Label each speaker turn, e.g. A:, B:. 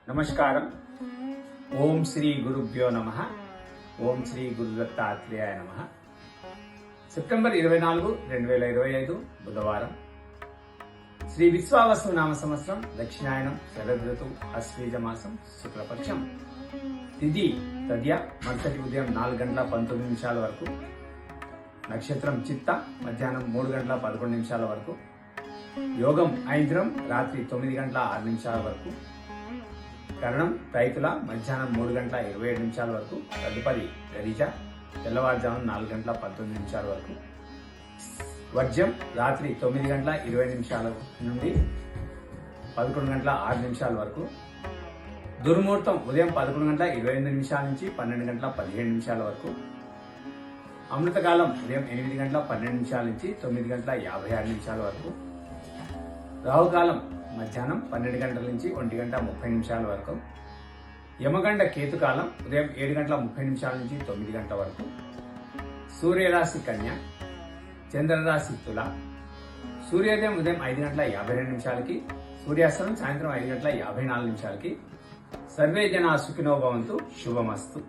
A: నమస్కారం. ఓం శ్రీ గురుభ్యో నమః. ఓం శ్రీ గురుదత్తాత్రేయాయ నమః. సెప్టెంబర్ 24, 2025 బుధవారం. శ్రీ విశ్వావసు నామ సంవత్సరం దక్షిణాయనం శరదృతు అశ్వీజ మాసం శుక్లపక్షం. తిథి తద్య మరుసటి ఉదయం 4:19 వరకు. నక్షత్రం చిత్త మధ్యాహ్నం 3:11 వరకు. యోగం ఐంద్రం రాత్రి 9:06 వరకు. కరణం రైతుల మధ్యాహ్నం 3:27 వరకు. తదుపరి గరిజ తెల్లవారుజామున 4:19 వరకు. వర్జ్యం రాత్రి 9:20 నుండి 11:06 వరకు. దుర్ముహూర్తం ఉదయం 11:28 నుంచి 12:17 వరకు. అమృతకాలం ఉదయం 8:12 నుంచి 9:56 వరకు. రాహుకాలం మధ్యాహ్నం 12 గంటల నుంచి 1:30 వరకు. యమగండ కేతుకాలం ఉదయం 7:30 నుంచి 9 గంటల వరకు. సూర్యరాశి కన్య, చంద్రరాశి తుల. సూర్యోదయం ఉదయం 5:52 సూర్యాస్తమం సాయంత్రం 5:54 సర్వే జనా సుఖినో భవంతు. శుభమస్తు.